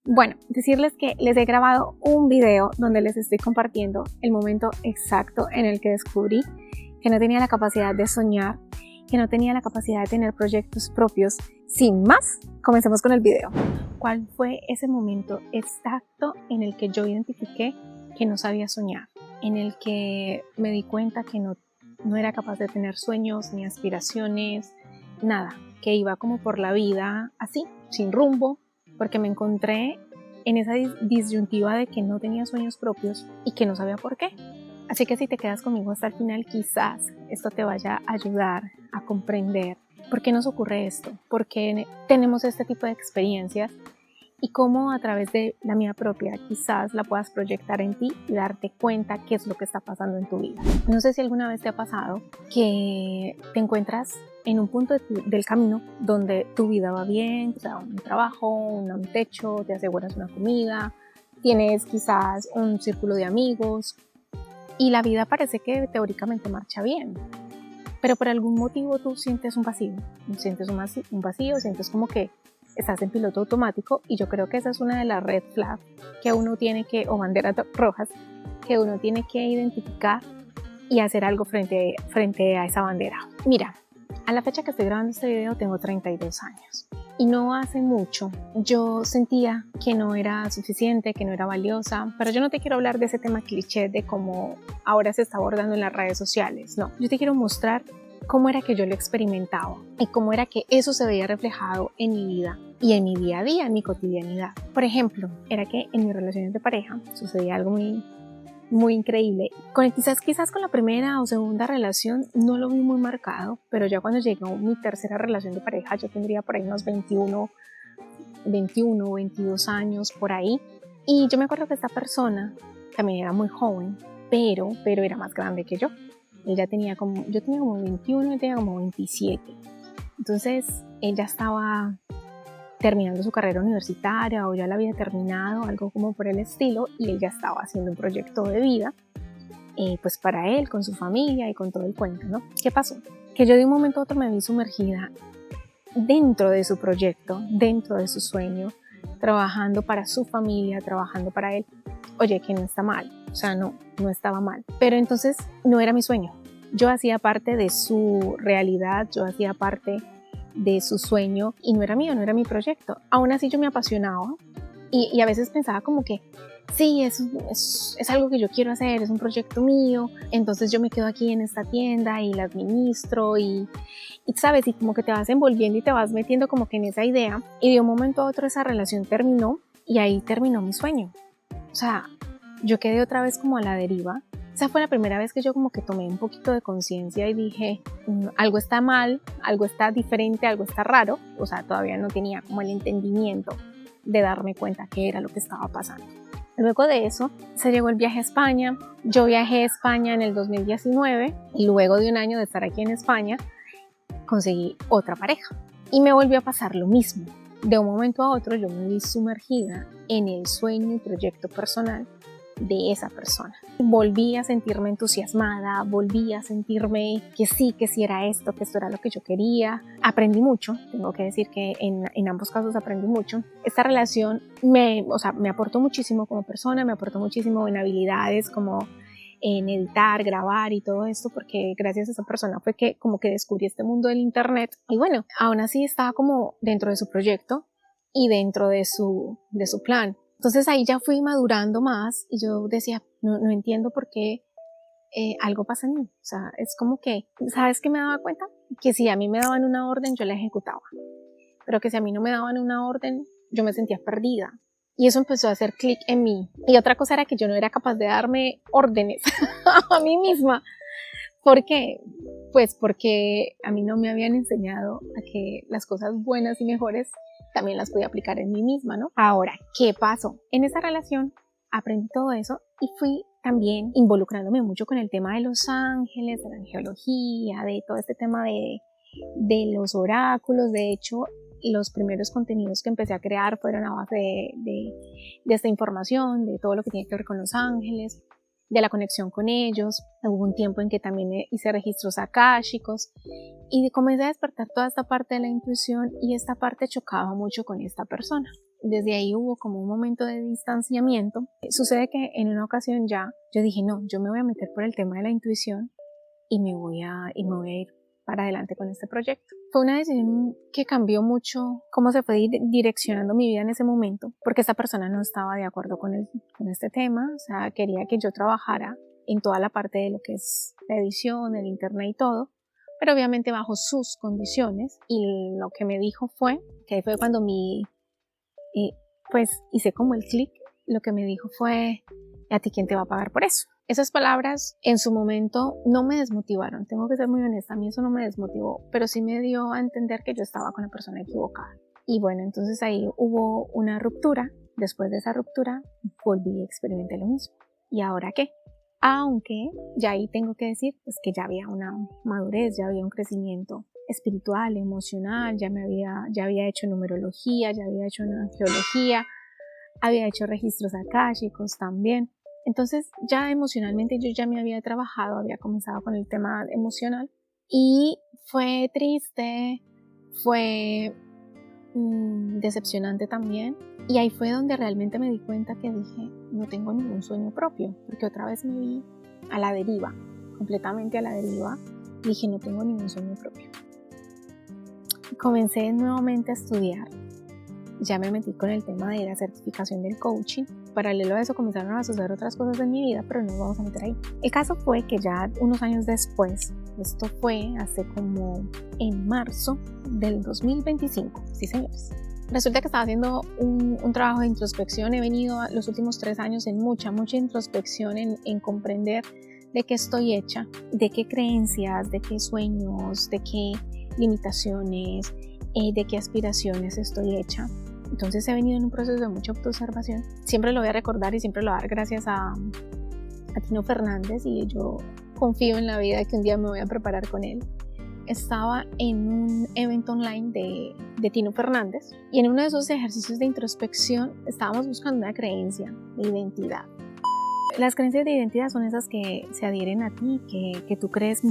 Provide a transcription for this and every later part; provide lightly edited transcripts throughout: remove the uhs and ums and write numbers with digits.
Bueno, decirles que les he grabado un video donde les estoy compartiendo el momento exacto en el que descubrí que no tenía la capacidad de soñar, que no tenía la capacidad de tener proyectos propios. Sin más, comencemos con el video. ¿Cuál fue ese momento exacto en el que yo identifiqué que no sabía soñar? En el que me di cuenta que no era capaz de tener sueños ni aspiraciones, nada, que iba como por la vida así, sin rumbo, porque me encontré en esa disyuntiva de que no tenía sueños propios y que no sabía por qué. Así que si te quedas conmigo hasta el final, quizás esto te vaya a ayudar a comprender por qué nos ocurre esto, por qué tenemos este tipo de experiencias y cómo a través de la mía propia quizás la puedas proyectar en ti y darte cuenta qué es lo que está pasando en tu vida. No sé si alguna vez te ha pasado que te encuentras en un punto del camino donde tu vida va bien, o sea, un trabajo, un techo, te aseguras una comida, tienes quizás un círculo de amigos y la vida parece que teóricamente marcha bien, pero por algún motivo tú sientes un vacío, sientes como que estás en piloto automático, y yo creo que esa es una de las red flags que uno tiene que, o banderas rojas, que uno tiene que identificar y hacer algo frente a esa bandera. Mira, a la fecha que estoy grabando este video tengo 32 años y no hace mucho yo sentía que no era suficiente, que no era valiosa, pero yo no te quiero hablar de ese tema cliché de cómo ahora se está abordando en las redes sociales, no, yo te quiero mostrar cómo era que yo lo experimentaba y cómo era que eso se veía reflejado en mi vida y en mi día a día, en mi cotidianidad. Por ejemplo, era que en mis relaciones de pareja sucedía algo muy increíble. Quizás con la primera o segunda relación no lo vi muy marcado, pero ya cuando llegó mi tercera relación de pareja, yo tendría por ahí unos 21, 22 años por ahí, y yo me acuerdo que esta persona también era muy joven, pero era más grande que yo. Yo tenía como 21, él tenía como 27. Entonces, él ya estaba terminando su carrera universitaria o ya la había terminado, algo como por el estilo, y él ya estaba haciendo un proyecto de vida, pues para él, con su familia y con todo el cuento, ¿no? ¿Qué pasó? Que yo de un momento a otro me vi sumergida dentro de su proyecto, dentro de su sueño, trabajando para su familia, trabajando para él. Oye, que no está mal, o sea, no estaba mal, pero entonces no era mi sueño. Yo hacía parte de su realidad, yo hacía parte de su sueño y no era mío, no era mi proyecto. Aún así yo me apasionaba y a veces pensaba como que sí, es algo que yo quiero hacer, es un proyecto mío, entonces yo me quedo aquí en esta tienda y la administro y sabes, y como que te vas envolviendo y te vas metiendo como que en esa idea, y de un momento a otro esa relación terminó y ahí terminó mi sueño. O sea, yo quedé otra vez como a la deriva. Esa fue la primera vez que yo como que tomé un poquito de conciencia y dije, algo está mal, algo está diferente, algo está raro. O sea, todavía no tenía como el entendimiento de darme cuenta qué era lo que estaba pasando. Luego de eso, se llegó el viaje a España. Yo viajé a España en el 2019 y luego de un año de estar aquí en España, conseguí otra pareja y me volvió a pasar lo mismo. De un momento a otro yo me vi sumergida en el sueño y proyecto personal de esa persona. Volví a sentirme entusiasmada, volví a sentirme que sí era esto, que esto era lo que yo quería. Aprendí mucho, tengo que decir que en ambos casos aprendí mucho. Esta relación me aportó muchísimo como persona, me aportó muchísimo en habilidades como en editar, grabar y todo esto, porque gracias a esa persona fue que como que descubrí este mundo del internet. Y bueno, aún así estaba como dentro de su proyecto y dentro de su plan. Entonces ahí ya fui madurando más y yo decía, no entiendo por qué algo pasa en mí. O sea, es como que, ¿sabes qué me daba cuenta? Que si a mí me daban una orden, yo la ejecutaba. Pero que si a mí no me daban una orden, yo me sentía perdida. Y eso empezó a hacer clic en mí. Y otra cosa era que yo no era capaz de darme órdenes a mí misma. ¿Por qué? Pues porque a mí no me habían enseñado a que las cosas buenas y mejores también las podía aplicar en mí misma, ¿no? Ahora, ¿qué pasó? En esa relación aprendí todo eso y fui también involucrándome mucho con el tema de los ángeles, de la angelología, de todo este tema de los oráculos. De hecho, los primeros contenidos que empecé a crear fueron a base de esta información, de todo lo que tiene que ver con los ángeles, de la conexión con ellos. Hubo un tiempo en que también hice registros akáshicos y comencé a despertar toda esta parte de la intuición, y esta parte chocaba mucho con esta persona. desde ahí hubo como un momento de distanciamiento. Sucede que en una ocasión ya yo dije, no, yo me voy a meter por el tema de la intuición y me voy a ir para adelante con este proyecto. Fue una decisión que cambió mucho cómo se fue direccionando mi vida en ese momento, porque esta persona no estaba de acuerdo con este tema, o sea, quería que yo trabajara en toda la parte de lo que es la edición, el internet y todo, pero obviamente bajo sus condiciones, y lo que me dijo fue, que fue cuando pues hice como el clic, lo que me dijo fue, ¿a ti quién te va a pagar por eso? Esas palabras en su momento no me desmotivaron, tengo que ser muy honesta, a mí eso no me desmotivó, pero sí me dio a entender que yo estaba con la persona equivocada. Y bueno, entonces ahí hubo una ruptura, después de esa ruptura volví y experimenté lo mismo. ¿Y ahora qué? Aunque ya ahí tengo que decir pues que ya había una madurez, ya había un crecimiento espiritual, emocional, ya había hecho numerología, ya había hecho una geología, había hecho registros akáshicos también. Entonces ya emocionalmente yo ya me había trabajado, había comenzado con el tema emocional y fue triste, fue decepcionante también, y ahí fue donde realmente me di cuenta que dije, no tengo ningún sueño propio, porque otra vez me vi a la deriva, completamente a la deriva. Dije, no tengo ningún sueño propio. Comencé nuevamente a estudiar, ya me metí con el tema de la certificación del coaching. Paralelo a eso comenzaron a suceder otras cosas en mi vida, pero no nos vamos a meter ahí. El caso fue que ya unos años después, esto fue hace como en marzo del 2025, sí señores. Resulta que estaba haciendo un trabajo de introspección. He venido los últimos 3 años en mucha introspección, en comprender de qué estoy hecha, de qué creencias, de qué sueños, de qué limitaciones, de qué aspiraciones estoy hecha. Entonces he venido en un proceso de mucha autoobservación. Siempre lo voy a recordar y siempre lo voy a dar gracias a Tino Fernández, y yo confío en la vida que un día me voy a preparar con él. Estaba en un evento online de Tino Fernández, y en uno de esos ejercicios de introspección estábamos buscando una creencia de identidad. Las creencias de identidad son esas que se adhieren a ti, que tú crees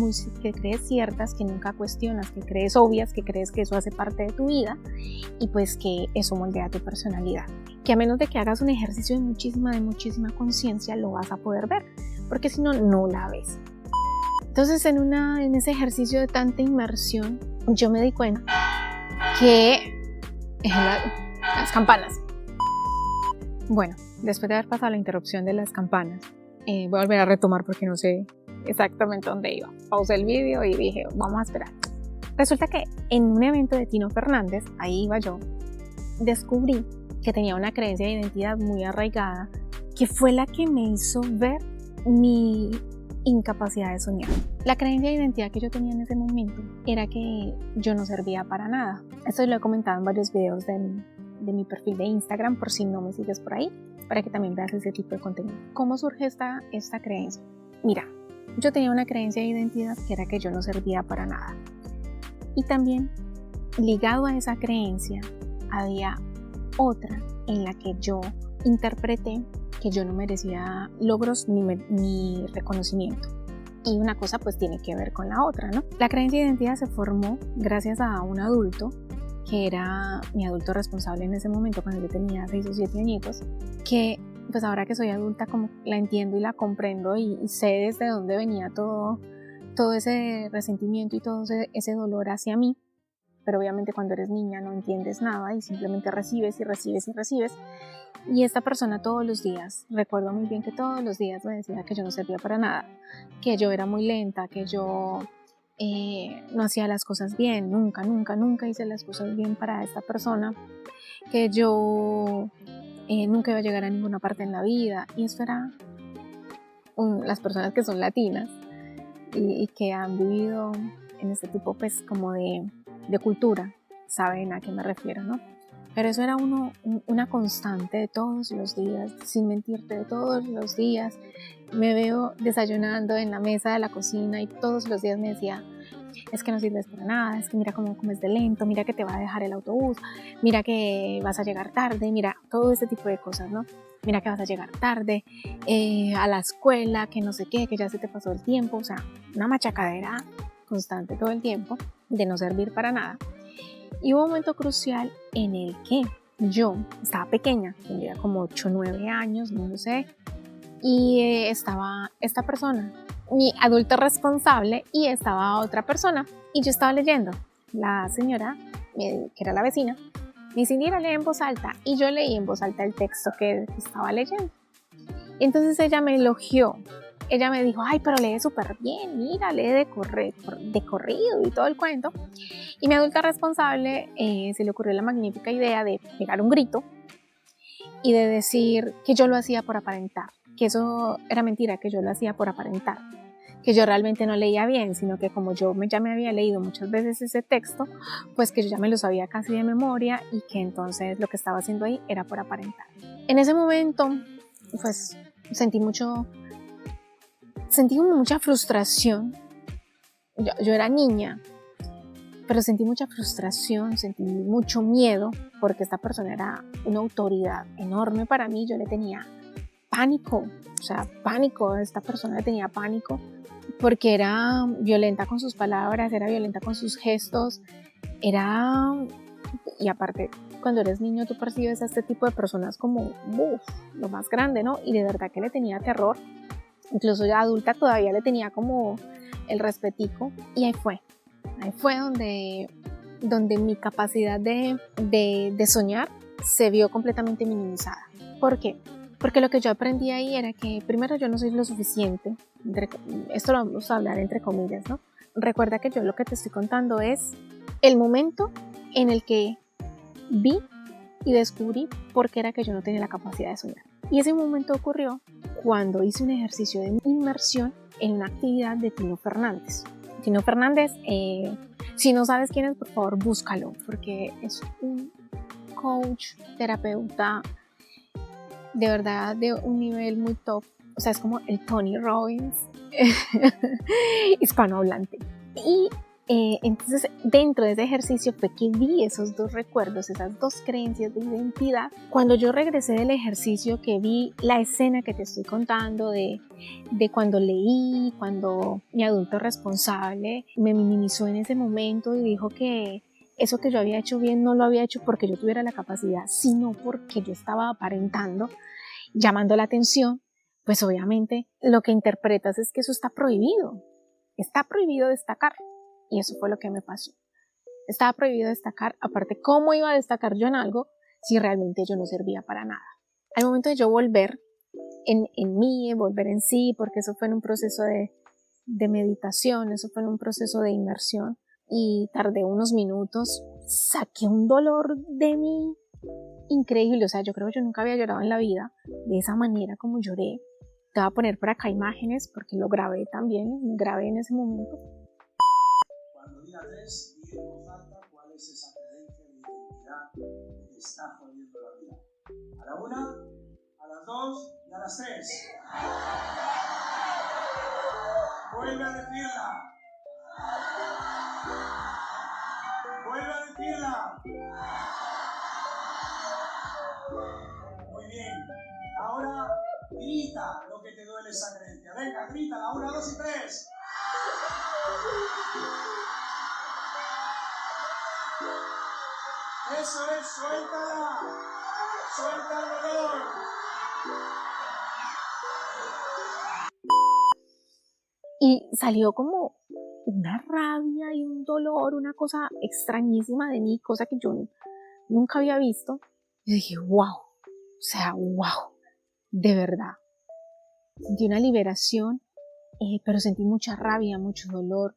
que crees ciertas, que nunca cuestionas, que crees obvias, que crees que eso hace parte de tu vida y pues que eso moldea tu personalidad. Que a menos de que hagas un ejercicio de muchísima conciencia lo vas a poder ver, porque si no, no la ves. Entonces en ese ejercicio de tanta inmersión, yo me di cuenta que las campanas. Bueno, después de haber pasado la interrupción de las campanas, voy a volver a retomar porque no sé exactamente dónde iba. Pausé el vídeo y dije, vamos a esperar. Resulta que en un evento de Tino Fernández, ahí iba yo, descubrí que tenía una creencia de identidad muy arraigada, que fue la que me hizo ver mi incapacidad de soñar. La creencia de identidad que yo tenía en ese momento era que yo no servía para nada. Esto lo he comentado en varios videos de mi perfil de Instagram, por si no me sigues por ahí, para que también veas ese tipo de contenido. ¿Cómo surge esta creencia? Mira, yo tenía una creencia de identidad que era que yo no servía para nada. Y también, ligado a esa creencia, había otra en la que yo interpreté que yo no merecía logros ni reconocimiento. Y una cosa pues tiene que ver con la otra, ¿no? La creencia de identidad se formó gracias a un adulto que era mi adulto responsable en ese momento, cuando yo tenía 6 o 7 añitos, que pues ahora que soy adulta como la entiendo y la comprendo y sé desde dónde venía todo ese resentimiento y todo ese dolor hacia mí. Pero obviamente cuando eres niña no entiendes nada y simplemente recibes. Y esta persona todos los días, recuerdo muy bien que todos los días me decía que yo no servía para nada, que yo era muy lenta, que yo no hacía las cosas bien, nunca hice las cosas bien para esta persona, que yo nunca iba a llegar a ninguna parte en la vida. Y eso era las personas que son latinas y que han vivido en este tipo pues como de cultura, saben a qué me refiero, ¿no? Pero eso era una constante de todos los días, sin mentirte, de todos los días. Me veo desayunando en la mesa de la cocina y todos los días me decía, es que no sirves para nada, es que mira cómo es de lento, mira que te va a dejar el autobús, mira que vas a llegar tarde, mira todo ese tipo de cosas, ¿no? Mira que vas a llegar tarde a la escuela, que no sé qué, que ya se te pasó el tiempo, o sea, una machacadera constante todo el tiempo de no servir para nada. Y hubo un momento crucial en el que yo estaba pequeña, tendría como 8 o 9 años, no lo sé, y estaba esta persona, mi adulto responsable, y estaba otra persona, y yo estaba leyendo. La señora, que era la vecina, me dice, mira, lee en voz alta, y yo leí en voz alta el texto que estaba leyendo. Entonces ella me elogió, ella me dijo, ay, pero lee súper bien, mira, lee de corrido y todo el cuento. Y mi adulta responsable se le ocurrió la magnífica idea de pegar un grito y de decir que yo lo hacía por aparentar, que eso era mentira, que yo lo hacía por aparentar, que yo realmente no leía bien, sino que como yo ya me había leído muchas veces ese texto, pues que yo ya me lo sabía casi de memoria y que entonces lo que estaba haciendo ahí era por aparentar. En ese momento, pues sentí mucha frustración. Yo era niña, pero sentí mucha frustración, sentí mucho miedo, porque esta persona era una autoridad enorme para mí. Yo le tenía pánico, pánico. Esta persona le tenía pánico porque era violenta con sus palabras, era violenta con sus gestos, y aparte, cuando eres niño tú percibes a este tipo de personas como lo más grande, ¿no? Y de verdad que le tenía terror. Incluso ya adulta todavía le tenía como el respetico, y ahí fue donde mi capacidad de soñar se vio completamente minimizada. ¿Por qué? Porque lo que yo aprendí ahí era que primero yo no soy lo suficiente, esto lo vamos a hablar entre comillas, ¿no? Recuerda que yo lo que te estoy contando es el momento en el que vi y descubrí por qué era que yo no tenía la capacidad de soñar. Y ese momento ocurrió cuando hice un ejercicio de inmersión en una actividad de Tino Fernández. Tino Fernández, si no sabes quién es, por favor búscalo, porque es un coach, terapeuta, de verdad de un nivel muy top. O sea, es como el Tony Robbins hispanohablante. Y entonces dentro de ese ejercicio fue que vi esos dos recuerdos, esas dos creencias de identidad. Cuando yo regresé del ejercicio, que vi la escena que te estoy contando de cuando leí, cuando mi adulto responsable me minimizó en ese momento y dijo que eso que yo había hecho bien no lo había hecho porque yo tuviera la capacidad, sino porque yo estaba aparentando, llamando la atención, pues obviamente lo que interpretas es que eso está prohibido destacar. Y eso fue lo que me pasó. Estaba prohibido destacar. Aparte, ¿cómo iba a destacar yo en algo si realmente yo no servía para nada? Al momento de yo volver en mí, volver en sí, porque eso fue en un proceso de meditación, eso fue en un proceso de inmersión, y tardé unos minutos, saqué un dolor de mí increíble. O sea, yo creo que yo nunca había llorado en la vida de esa manera como lloré. Te voy a poner por acá imágenes porque lo grabé también, grabé en ese momento. Cuando diga 3, di en voz alta cuál es esa creencia de identidad que te está jodiendo la vida. A la 1, a las 2 y a las 3. Vuelve a decirla. Vuelve a decirla. Muy bien. Ahora grita lo que te duele esa creencia. Venga, grita la 1, 2 y 3. Eso es, suéltala. Suelta el dolor. Y salió como una rabia y un dolor, una cosa extrañísima de mí, cosa que yo nunca había visto. Y dije, wow, de verdad. Sentí una liberación, pero sentí mucha rabia, mucho dolor.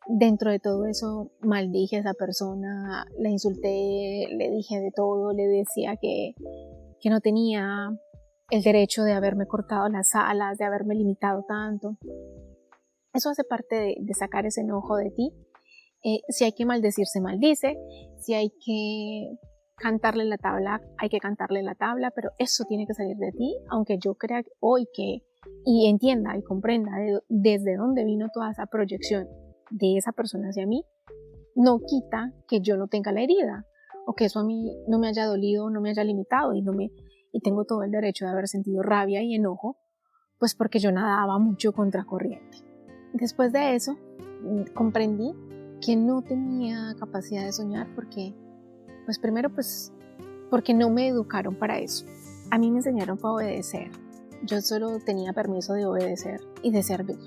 Dentro de todo eso maldije a esa persona, la insulté, le dije de todo, le decía que no tenía el derecho de haberme cortado las alas, de haberme limitado tanto. Eso hace parte de sacar ese enojo de ti. Si hay que maldecir, se maldice. Si hay que cantarle la tabla, hay que cantarle la tabla, pero eso tiene que salir de ti, aunque yo crea hoy y entienda y comprenda desde dónde vino toda esa proyección de esa persona hacia mí, no quita que yo no tenga la herida, o que eso a mí no me haya dolido, no me haya limitado, y tengo todo el derecho de haber sentido rabia y enojo, pues porque yo nadaba mucho contracorriente. Después de eso, comprendí que no tenía capacidad de soñar porque, pues primero, pues porque no me educaron para eso. A mí me enseñaron para obedecer. Yo solo tenía permiso de obedecer y de servir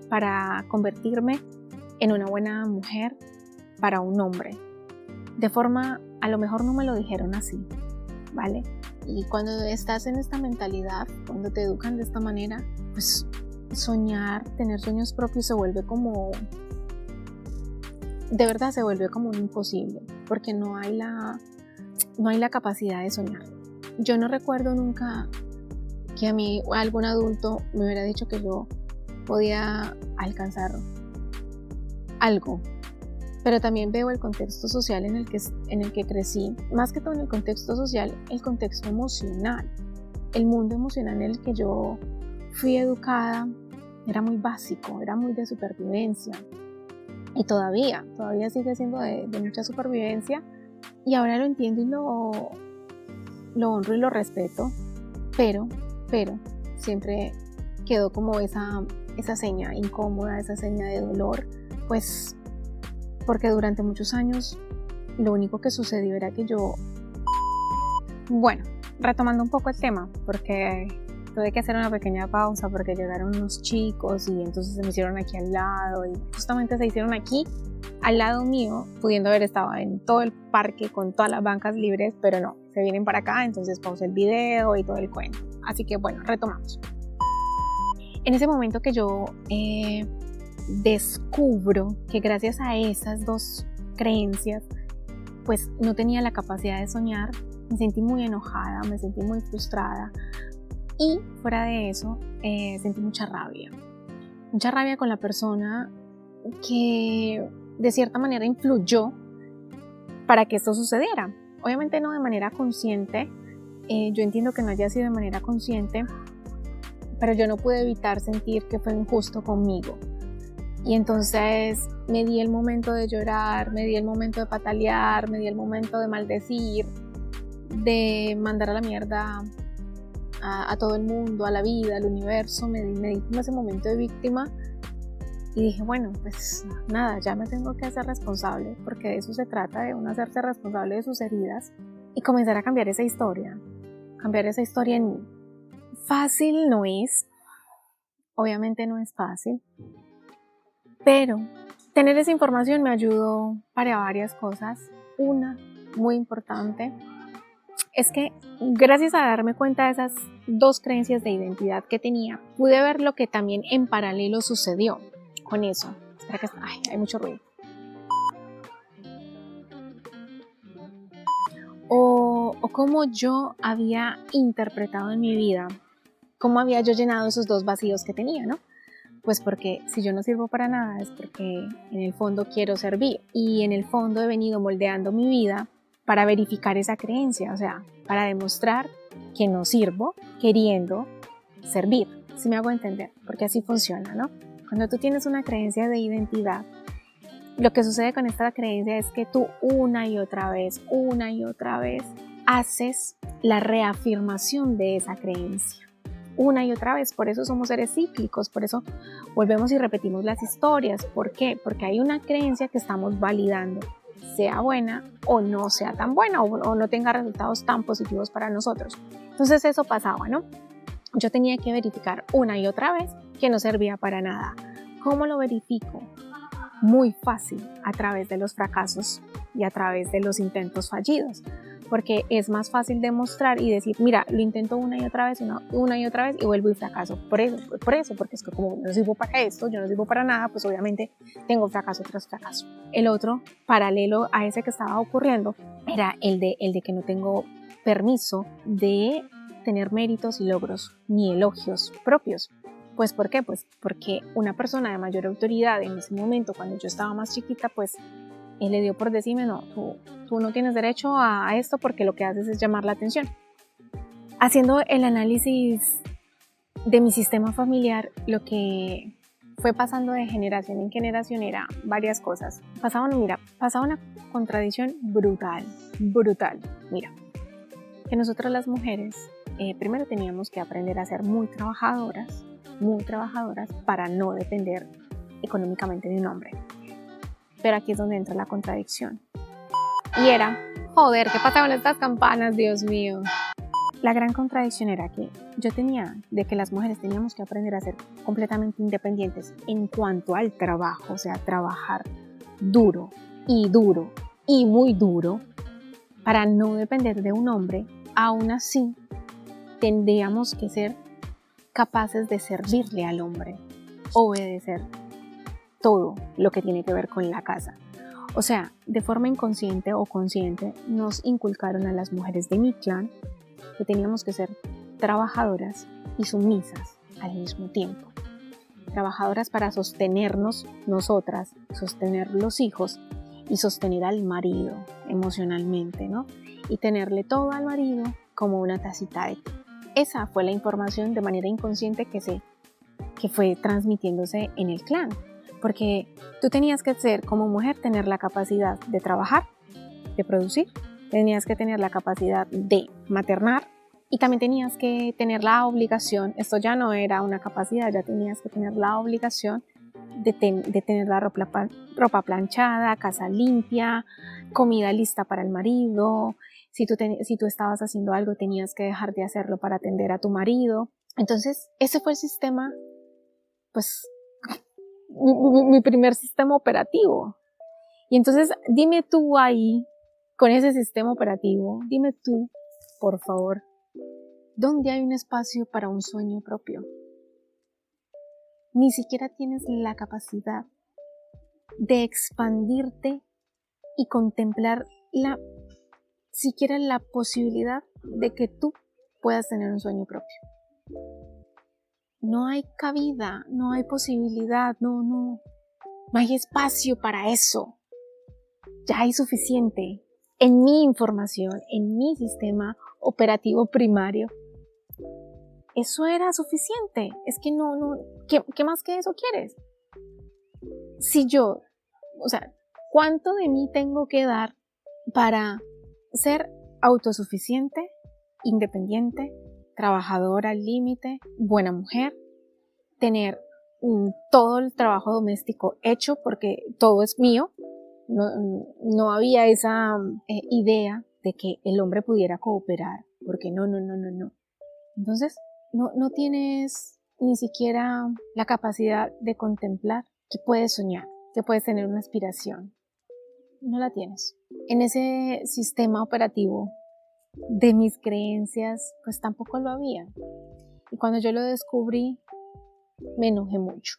para convertirme en una buena mujer para un hombre. De forma, a lo mejor no me lo dijeron así, ¿vale? Y cuando estás en esta mentalidad, cuando te educan de esta manera, pues soñar, tener sueños propios se vuelve como, de verdad se vuelve como un imposible, porque no hay la capacidad de soñar. Yo no recuerdo nunca que a mí algún adulto me hubiera dicho que yo podía alcanzar algo, pero también veo el contexto social en el que crecí, más que todo en el contexto social, el contexto emocional, el mundo emocional en el que yo fui educada era muy básico, era muy de supervivencia, y todavía sigue siendo de mucha supervivencia, y ahora lo entiendo y lo honro y lo respeto, pero siempre quedó como esa seña incómoda, esa seña de dolor, pues porque durante muchos años lo único que sucedió era que yo, bueno, retomando un poco el tema, porque tuve que hacer una pequeña pausa porque llegaron unos chicos y entonces se me hicieron aquí al lado y justamente se hicieron aquí al lado mío, pudiendo haber estado en todo el parque con todas las bancas libres, pero no, se vienen para acá, entonces pausé el video y todo el cuento. Así que bueno, retomamos. En ese momento que yo descubro que gracias a esas dos creencias, pues no tenía la capacidad de soñar, me sentí muy enojada, me sentí muy frustrada y fuera de eso sentí mucha rabia con la persona que de cierta manera influyó para que esto sucediera. Obviamente no de manera consciente, yo entiendo que no haya sido de manera consciente, pero yo no pude evitar sentir que fue injusto conmigo. Y entonces me di el momento de llorar, me di el momento de patalear, me di el momento de maldecir, de mandar a la mierda a todo el mundo, a la vida, al universo. Me di como ese momento de víctima y dije, bueno, pues nada, ya me tengo que hacer responsable, porque de eso se trata, de uno hacerse responsable de sus heridas y comenzar a cambiar esa historia en mí. Fácil no es, obviamente no es fácil, pero tener esa información me ayudó para varias cosas. Una muy importante es que gracias a darme cuenta de esas dos creencias de identidad que tenía, pude ver lo que también en paralelo sucedió con eso. Espera que hay mucho ruido. O cómo yo había interpretado en mi vida, cómo había yo llenado esos dos vacíos que tenía, ¿no? Pues porque si yo no sirvo para nada es porque en el fondo quiero servir y en el fondo he venido moldeando mi vida para verificar esa creencia, o sea, para demostrar que no sirvo queriendo servir, si me hago entender, porque así funciona, ¿no? Cuando tú tienes una creencia de identidad, lo que sucede con esta creencia es que tú una y otra vez haces la reafirmación de esa creencia. Una y otra vez, por eso somos seres cíclicos, por eso volvemos y repetimos las historias. ¿Por qué? Porque hay una creencia que estamos validando, sea buena o no sea tan buena o no tenga resultados tan positivos para nosotros. Entonces eso pasaba, ¿no? Yo tenía que verificar una y otra vez que no servía para nada. ¿Cómo lo verifico? Muy fácil, a través de los fracasos y a través de los intentos fallidos. Porque es más fácil demostrar y decir, mira, lo intento una y otra vez y vuelvo y fracaso. Por eso, porque es que como no sirvo para esto, yo no sirvo para nada, pues obviamente tengo fracaso tras fracaso. El otro, paralelo a ese que estaba ocurriendo, era el de que no tengo permiso de tener méritos y logros, ni elogios propios. Pues, ¿por qué? Pues porque una persona de mayor autoridad en ese momento, cuando yo estaba más chiquita, pues él le dio por decirme, no, tú no tienes derecho a esto porque lo que haces es llamar la atención. Haciendo el análisis de mi sistema familiar, lo que fue pasando de generación en generación era varias cosas. Pasaba una contradicción brutal. Mira, que nosotras las mujeres primero teníamos que aprender a ser muy trabajadoras para no depender económicamente de un hombre. Pero aquí es donde entra la contradicción. Y era Joder, ¿qué pasa con estas campanas, Dios mío? La gran contradicción era que yo tenía de que las mujeres teníamos que aprender a ser completamente independientes en cuanto al trabajo, o sea, trabajar duro y muy duro para no depender de un hombre. Aún así, tendríamos que ser capaces de servirle al hombre, obedecer todo lo que tiene que ver con la casa. O sea, de forma inconsciente o consciente, nos inculcaron a las mujeres de mi clan que teníamos que ser trabajadoras y sumisas al mismo tiempo. Trabajadoras para sostenernos nosotras, sostener los hijos y sostener al marido emocionalmente, ¿no? Y tenerle todo al marido como una tacita de té. Esa fue la información de manera inconsciente que fue transmitiéndose en el clan. Porque tú tenías que ser, como mujer, tener la capacidad de trabajar, de producir, tenías que tener la capacidad de maternar y también tenías que tener la obligación, esto ya no era una capacidad, ya tenías que tener la obligación de tener la ropa planchada, casa limpia, comida lista para el marido. Si tú estabas haciendo algo, tenías que dejar de hacerlo para atender a tu marido. Entonces, ese fue el sistema, pues, mi primer sistema operativo. Y entonces, dime tú ahí, con ese sistema operativo, dime tú, por favor, ¿dónde hay un espacio para un sueño propio? Ni siquiera tienes la capacidad de expandirte y contemplar siquiera la posibilidad de que tú puedas tener un sueño propio. No hay cabida, no hay posibilidad, no hay espacio para eso. Ya hay suficiente en mi información, en mi sistema operativo primario. Eso era suficiente. Es que ¿qué más que eso quieres? ¿Cuánto de mí tengo que dar para ser autosuficiente, independiente, trabajadora al límite, buena mujer, tener todo el trabajo doméstico hecho porque todo es mío? No había esa idea de que el hombre pudiera cooperar, porque no. Entonces, no tienes ni siquiera la capacidad de contemplar que puedes soñar, que puedes tener una aspiración. No la tienes. En ese sistema operativo de mis creencias, pues tampoco lo había. Y cuando yo lo descubrí, me enojé mucho.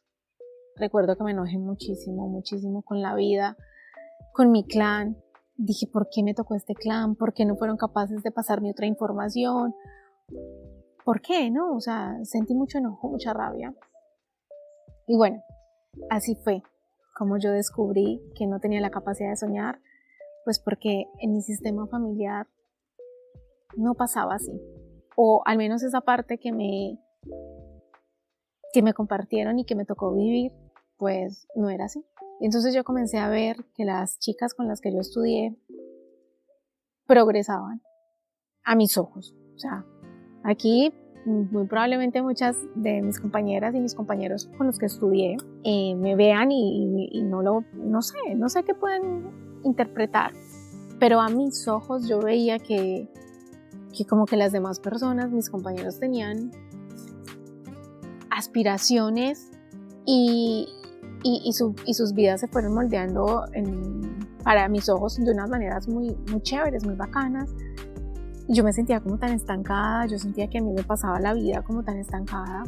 Recuerdo que me enojé muchísimo con la vida, con mi clan. Dije, ¿por qué me tocó este clan? ¿Por qué no fueron capaces de pasarme otra información? ¿Por qué? ¿No? O sea, sentí mucho enojo, mucha rabia. Y bueno, así fue como yo descubrí que no tenía la capacidad de soñar, pues porque en mi sistema familiar no pasaba así. O al menos esa parte que me compartieron y que me tocó vivir, pues no era así. Y entonces yo comencé a ver que las chicas con las que yo estudié progresaban a mis ojos. O sea, aquí muy probablemente muchas de mis compañeras y mis compañeros con los que estudié me vean y no sé qué pueden interpretar, pero a mis ojos yo veía que como que las demás personas, mis compañeros, tenían aspiraciones y sus vidas se fueron moldeando para mis ojos de unas maneras muy chéveres, muy bacanas. Y yo me sentía como tan estancada, yo sentía que a mí me pasaba la vida como tan estancada.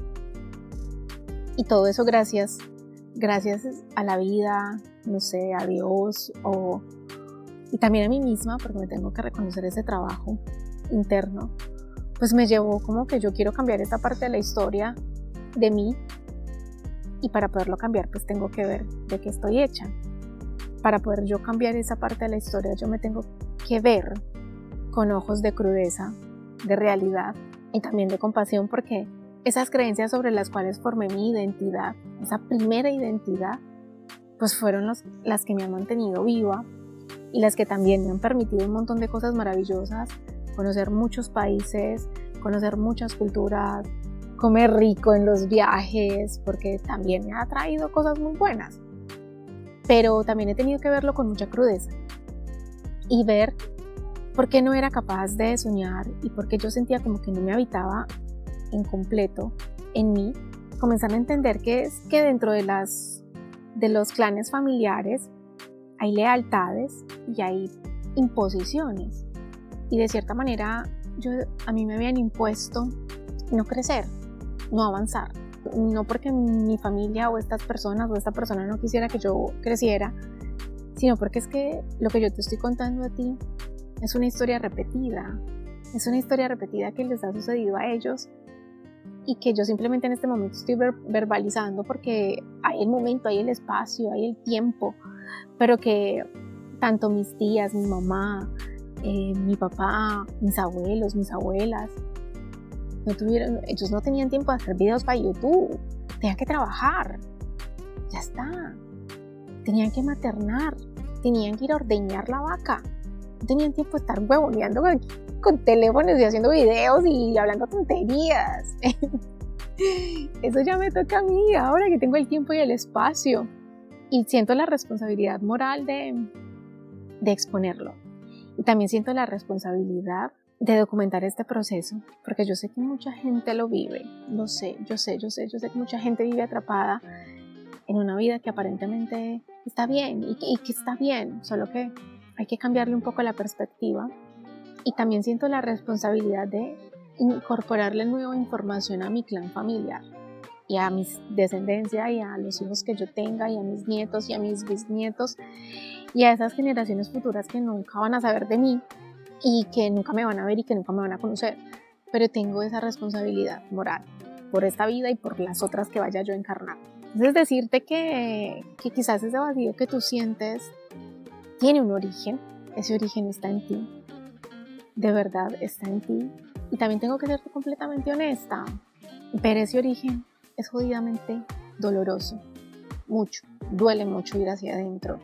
Y todo eso gracias a la vida, no sé, a Dios, y también a mí misma, porque me tengo que reconocer ese trabajo interno, pues me llevó como que yo quiero cambiar esta parte de la historia de mí, y para poderlo cambiar pues tengo que ver de qué estoy hecha. Para poder yo cambiar esa parte de la historia, yo me tengo que ver con ojos de crudeza, de realidad y también de compasión, porque esas creencias sobre las cuales formé mi identidad, esa primera identidad, pues fueron las que me han mantenido viva y las que también me han permitido un montón de cosas maravillosas, conocer muchos países, conocer muchas culturas, comer rico en los viajes, porque también me ha traído cosas muy buenas. Pero también he tenido que verlo con mucha crudeza y ver por qué no era capaz de soñar y por qué yo sentía como que no me habitaba en completo en mí, comenzar a entender que es que dentro de los clanes familiares hay lealtades y hay imposiciones, y de cierta manera a mí me habían impuesto no crecer, no avanzar, no porque mi familia o estas personas o esta persona no quisiera que yo creciera, sino porque es que lo que yo te estoy contando a ti es una historia repetida, que les ha sucedido a ellos y que yo simplemente en este momento estoy verbalizando porque hay el momento, hay el espacio, hay el tiempo, pero que tanto mis tías, mi mamá, mi papá, mis abuelos, mis abuelas, ellos no tenían tiempo de hacer videos para YouTube, tenían que trabajar, ya está, tenían que maternar, tenían que ir a ordeñar la vaca, no tenían tiempo de estar huevoneando con teléfonos y haciendo videos y hablando tonterías. Eso ya me toca a mí ahora que tengo el tiempo y el espacio y siento la responsabilidad moral de exponerlo, y también siento la responsabilidad de documentar este proceso, porque yo sé que mucha gente lo vive, yo sé que mucha gente vive atrapada en una vida que aparentemente está bien y que está bien, solo que hay que cambiarle un poco la perspectiva. Y también siento la responsabilidad de incorporarle nueva información a mi clan familiar y a mi descendencia y a los hijos que yo tenga y a mis nietos y a mis bisnietos y a esas generaciones futuras que nunca van a saber de mí y que nunca me van a ver y que nunca me van a conocer, pero tengo esa responsabilidad moral por esta vida y por las otras que vaya yo a encarnar. Entonces decirte que quizás ese vacío que tú sientes tiene un origen, ese origen está en ti, de verdad está en ti, y también tengo que ser completamente honesta, pero ese origen es jodidamente doloroso, mucho, duele mucho ir hacia adentro,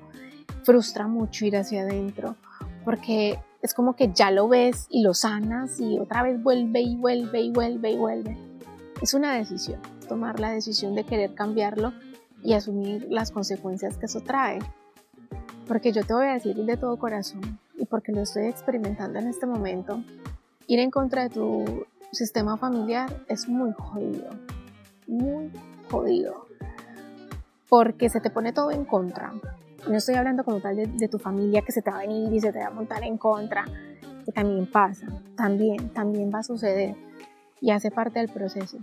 frustra mucho ir hacia adentro, porque es como que ya lo ves y lo sanas y otra vez vuelve y vuelve y vuelve y vuelve. Es una decisión, tomar la decisión de querer cambiarlo y asumir las consecuencias que eso trae. Porque yo te voy a decir de todo corazón, y porque lo estoy experimentando en este momento, ir en contra de tu sistema familiar es muy jodido, porque se te pone todo en contra. No estoy hablando como tal de tu familia que se te va a venir y se te va a montar en contra, que también pasa, también va a suceder y hace parte del proceso,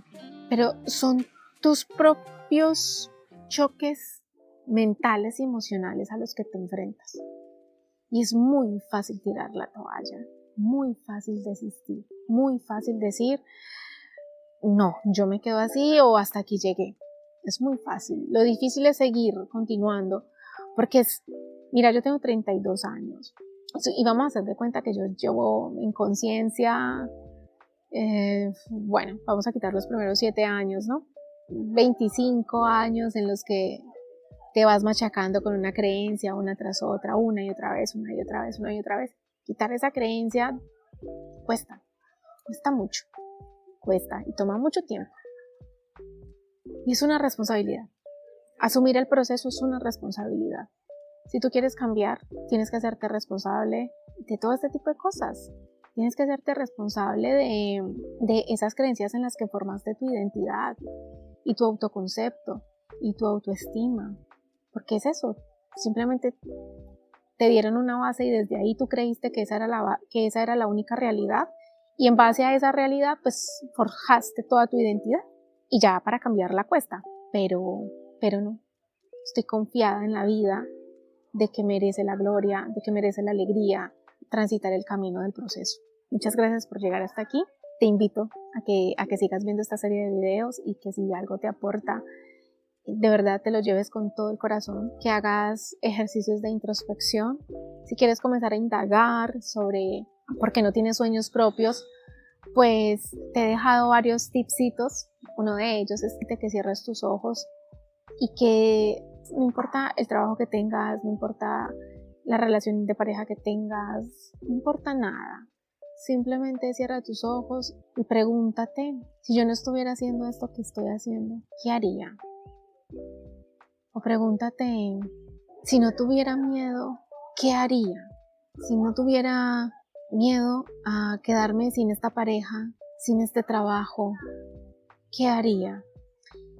pero son tus propios choques mentales y emocionales a los que te enfrentas. Y es muy fácil tirar la toalla, muy fácil desistir, muy fácil decir, no, yo me quedo así o hasta aquí llegué. Es muy fácil. Lo difícil es seguir continuando, porque mira, yo tengo 32 años y vamos a hacer de cuenta que yo llevo en conciencia, bueno, vamos a quitar los primeros 7 años, ¿no? 25 años en los que te vas machacando con una creencia una tras otra, una y otra vez. Quitar esa creencia cuesta mucho, y toma mucho tiempo. Y es una responsabilidad. Asumir el proceso es una responsabilidad. Si tú quieres cambiar, tienes que hacerte responsable de todo este tipo de cosas. Tienes que hacerte responsable de esas creencias en las que formaste tu identidad y tu autoconcepto y tu autoestima. Porque es eso, simplemente te dieron una base y desde ahí tú creíste que esa era la única realidad, y en base a esa realidad pues forjaste toda tu identidad y ya para cambiarla cuesta, pero no, estoy confiada en la vida de que merece la gloria, de que merece la alegría transitar el camino del proceso. Muchas gracias por llegar hasta aquí, te invito a que sigas viendo esta serie de videos y que si algo te aporta, de verdad te lo lleves con todo el corazón, que hagas ejercicios de introspección. Si quieres comenzar a indagar sobre por qué no tienes sueños propios, pues te he dejado varios tipsitos. Uno de ellos es que cierres tus ojos y que no importa el trabajo que tengas, no importa la relación de pareja que tengas, no importa nada. Simplemente cierra tus ojos y pregúntate, si yo no estuviera haciendo esto que estoy haciendo, ¿qué haría? O pregúntate, si no tuviera miedo, ¿qué haría? Si no tuviera miedo a quedarme sin esta pareja, sin este trabajo, ¿qué haría?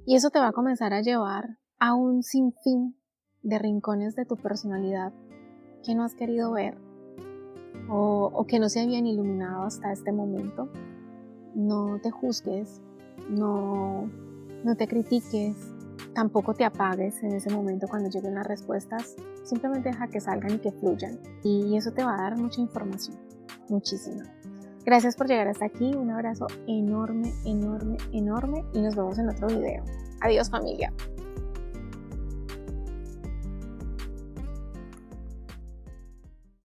Y eso te va a comenzar a llevar a un sinfín de rincones de tu personalidad que no has querido ver o que no se habían iluminado hasta este momento. No te juzgues, no te critiques, tampoco te apagues en ese momento cuando lleguen las respuestas. Simplemente deja que salgan y que fluyan. Y eso te va a dar mucha información, muchísima. Gracias por llegar hasta aquí. Un abrazo enorme, enorme, enorme y nos vemos en otro video. Adiós, familia.